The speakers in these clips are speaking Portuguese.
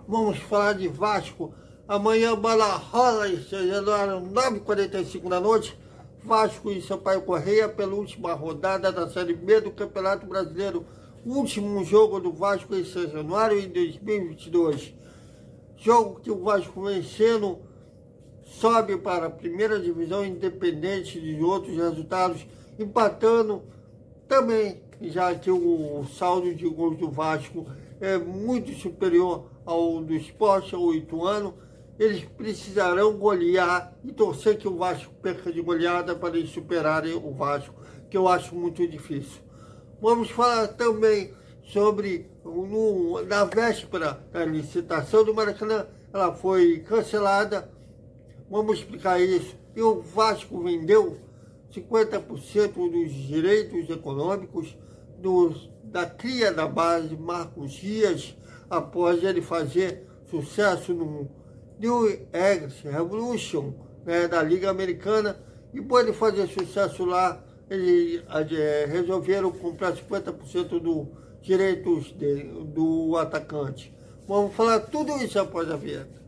Vamos falar de Vasco. Amanhã a bola rola em São Januário, 9h45 da noite. Vasco e Sampaio Corrêa pela última rodada da Série B do Campeonato Brasileiro. Último jogo do Vasco em São Januário em 2022. Jogo que o Vasco vencendo sobe para a primeira divisão, independente de outros resultados, empatando também, já que o saldo de gols do Vasco é muito superior ao do Sport, ao Ituano. Eles precisarão golear e torcer que o Vasco perca de goleada para eles superarem o Vasco, que eu acho muito difícil. Vamos falar também sobre, na véspera da licitação do Maracanã, ela foi cancelada. Vamos explicar isso. E o Vasco vendeu 50% dos direitos econômicos da cria da base Marcos Dias, após ele fazer sucesso no New England Revolution, né, da Liga Americana. E por ele fazer sucesso lá, eles resolveram comprar 50% dos direitos do atacante. Vamos falar tudo isso após a vinheta.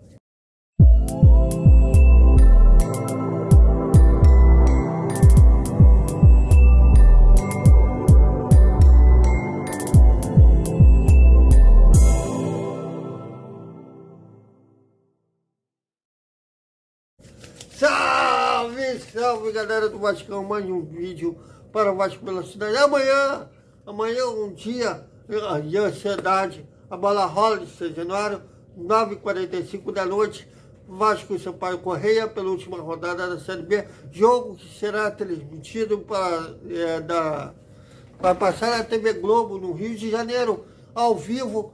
Salve, salve, galera do Vascão, mais um vídeo para o Vasco pela cidade. Amanhã um dia de ansiedade, a bola rola em São Januário, 9h45 da noite, Vasco e Sampaio Corrêa pela última rodada da Série B, jogo que será transmitido vai passar na TV Globo, no Rio de Janeiro, ao vivo.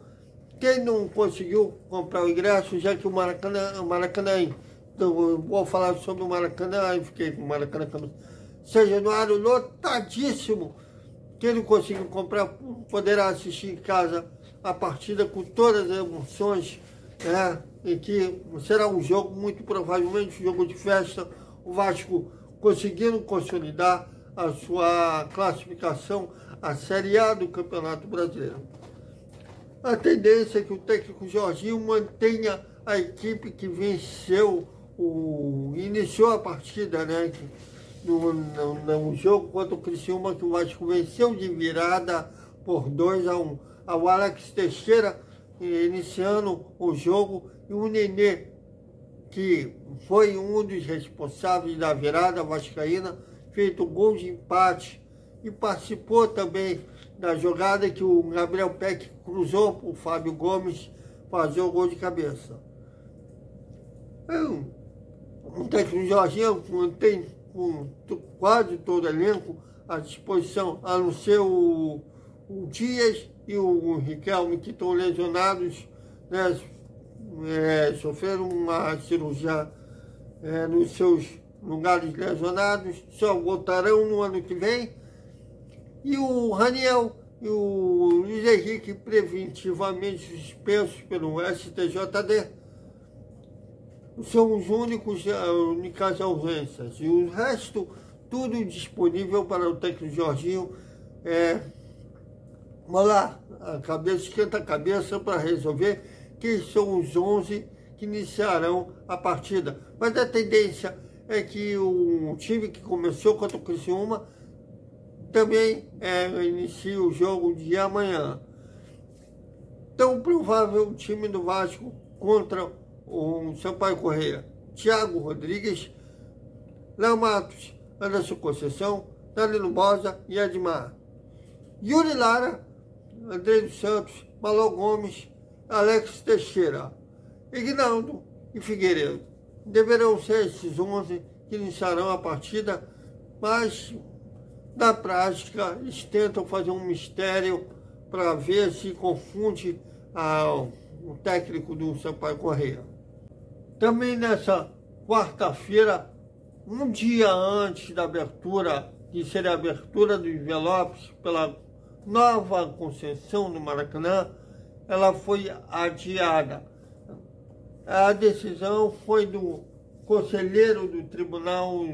Quem não conseguiu comprar o ingresso, já que o Maracanã então, vou falar sobre o Maracanã, aí fiquei com o Maracanã São Januário lotadíssimo. Quem não conseguiu comprar poderá assistir em casa a partida com todas as emoções, né? Em que será um jogo, muito provavelmente um jogo de festa. O Vasco conseguindo consolidar a sua classificação à Série A do Campeonato Brasileiro. A tendência é que o técnico Jorginho mantenha a equipe que iniciou a partida, né? No jogo contra o Criciúma, que o Vasco venceu de virada por 2-1. O Alex Teixeira iniciando o jogo, e o Nenê, que foi um dos responsáveis da virada vascaína, feito gol de empate e participou também da jogada que o Gabriel Peck cruzou para o Fábio Gomes fazer o gol de cabeça. O técnico Jorginho tem quase todo o elenco à disposição, a não ser o Dias e o Riquelme, que estão lesionados, né, sofreram uma cirurgia nos seus lugares lesionados, só voltarão no ano que vem. E o Raniel e o Luiz Henrique, preventivamente suspensos pelo STJD, são as únicas ausências. E o resto, tudo disponível para o técnico Jorginho. Vamos lá, esquenta a cabeça para resolver quem são os 11 que iniciarão a partida. Mas a tendência é que o time que começou contra o Criciúma também inicie o jogo de amanhã. Tão provável o time do Vasco contra o Sampaio Corrêa: Thiago Rodrigues, Léo Matos, Anderson Conceição, Danilo Bosa e Edmar. Yuri Lara, André dos Santos, Malô Gomes, Alex Teixeira, Ignaldo e Figueiredo. Deverão ser esses 11 que iniciarão a partida, mas na prática eles tentam fazer um mistério para ver se confunde o técnico do Sampaio Corrêa. Também nessa quarta-feira, um dia antes da abertura, que seria a abertura dos envelopes pela nova concessão do Maracanã, ela foi adiada. A decisão foi do conselheiro do Tribunal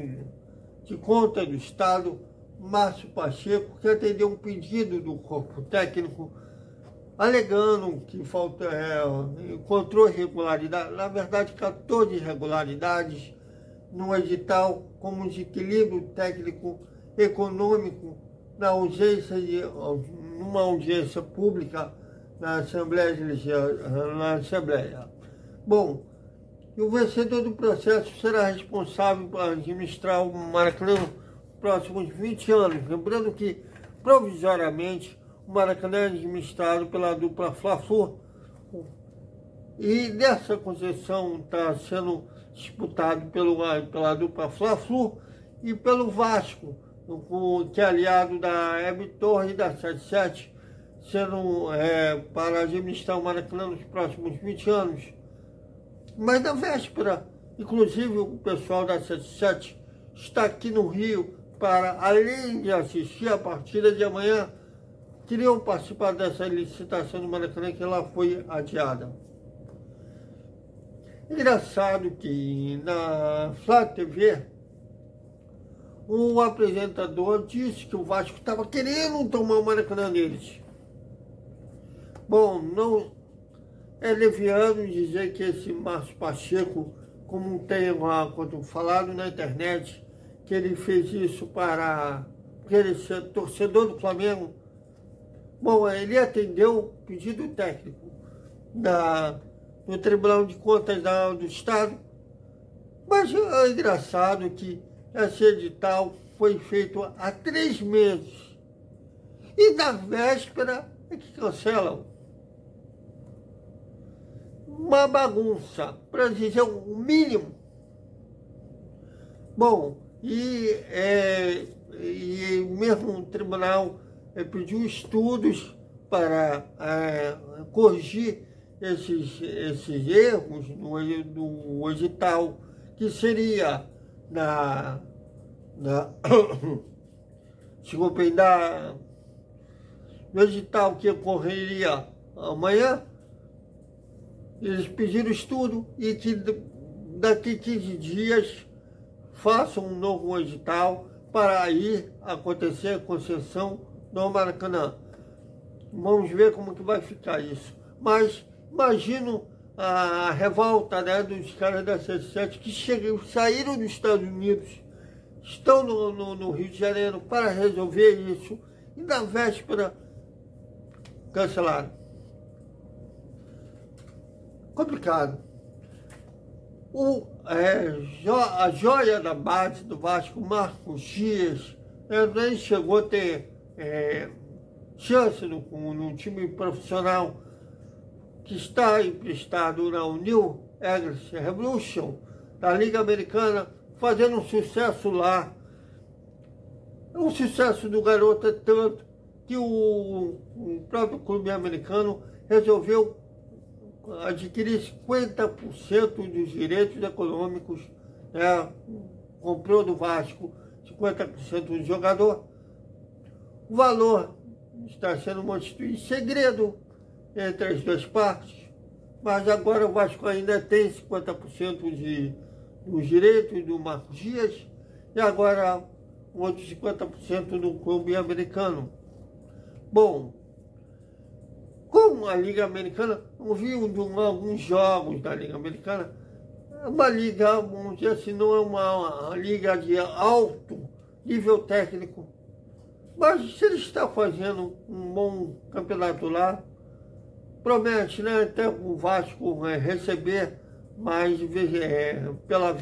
de Contas do Estado, Márcio Pacheco, que atendeu um pedido do corpo técnico alegando que encontrou irregularidade, na verdade 14 irregularidades no edital, como desequilíbrio técnico econômico numa audiência pública na Assembleia. Bom, e o vencedor do processo será responsável por administrar o Maracanã nos próximos 20 anos. Lembrando que, provisoriamente, o Maracanã é administrado pela dupla Fla-Flu. E nessa concessão está sendo disputado pela dupla Fla-Flu e pelo Vasco, que é aliado da Hebe Torre e da 77, sendo para administrar o Maracanã nos próximos 20 anos. Mas na véspera, inclusive o pessoal da 77 está aqui no Rio para, além de assistir a partida de amanhã, queriam participar dessa licitação do Maracanã que ela foi adiada. Engraçado que na Flá TV, o apresentador disse que o Vasco estava querendo tomar o Maracanã deles. Bom, não é leviano dizer que esse Márcio Pacheco, como tem falado na internet, que ele fez isso porque ele é torcedor do Flamengo. Bom, ele atendeu o pedido técnico no Tribunal de Contas do Estado, mas é engraçado que esse edital foi feito há 3 meses e na véspera é que cancelam. Uma bagunça, para dizer o mínimo. Bom, e mesmo o tribunal pediu estudos para corrigir esses erros no edital, que seria no edital que ocorreria amanhã. Eles pediram estudo e que daqui 15 dias façam um novo edital para aí acontecer a concessão do Maracanã. Vamos ver como que vai ficar isso. Mas imagino a revolta, né, dos caras da 77 que saíram dos Estados Unidos, estão no Rio de Janeiro para resolver isso e na véspera cancelaram. Complicado. A joia da base do Vasco, Marcos Dias, nem chegou a ter chance no time profissional que está emprestado na New England Revolution, da Liga Americana, fazendo um sucesso lá. O sucesso do garoto é tanto que o próprio clube americano resolveu adquirir 50% dos direitos econômicos, comprou do Vasco 50% do jogador. O valor está sendo mantido em segredo entre as duas partes, mas agora o Vasco ainda tem 50% dos direitos do Marcos Dias e agora outros 50% do clube americano. Bom, como a Liga Americana, eu vi alguns jogos da Liga Americana, é uma liga, vamos dizer assim, não é uma liga de alto nível técnico, mas se ele está fazendo um bom campeonato lá, promete, né, até o Vasco receber mais pela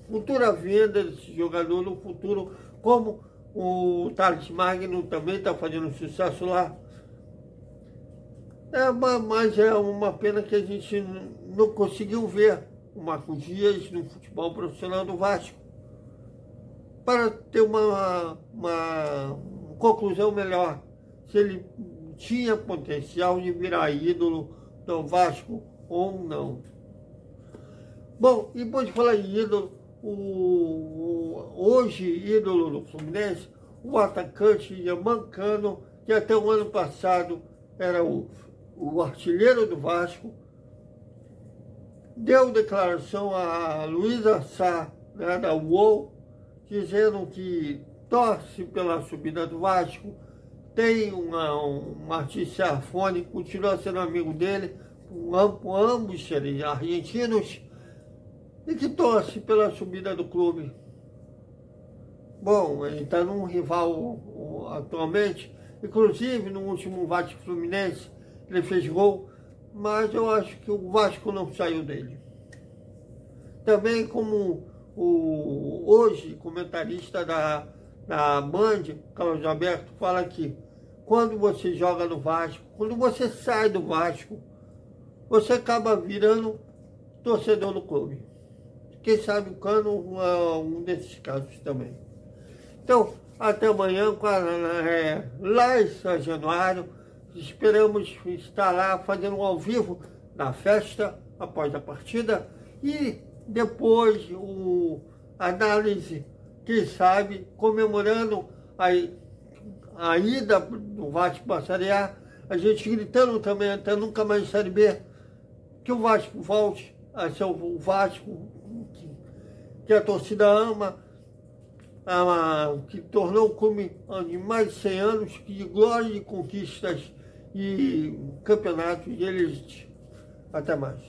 futura venda desse jogador no futuro, como o Thales Magno também está fazendo sucesso lá. Mas é uma pena que a gente não conseguiu ver o Marcos Dias no futebol profissional do Vasco. Para ter uma conclusão melhor, se ele tinha potencial de virar ídolo do Vasco ou não. Bom, e depois de falar em ídolo, hoje ídolo do Fluminense, o atacante Mancano, que até o ano passado era o artilheiro do Vasco, deu declaração a Luísa Sá, né, da UOL, dizendo que torce pela subida do Vasco, tem um artista Arfone, continua sendo amigo dele, ambos serem argentinos, e que torce pela subida do clube. Bom, ele está num rival atualmente, inclusive no último Vasco Fluminense, ele fez gol, mas eu acho que o Vasco não saiu dele. Também como hoje comentarista da Band, Carlos Alberto, fala que quando você joga no Vasco, quando você sai do Vasco, você acaba virando torcedor do clube. Quem sabe o Cano é um desses casos também. Então, até amanhã, lá em São Januário, esperamos estar lá fazendo um ao vivo da festa após a partida e depois a análise, quem sabe, comemorando a ida do Vasco para a Série A, a gente gritando também até nunca mais Série B, que o Vasco volte a ser o Vasco que a torcida ama, que tornou o clube de mais de 100 anos, de glória, de conquistas e campeonatos de elite. Até mais.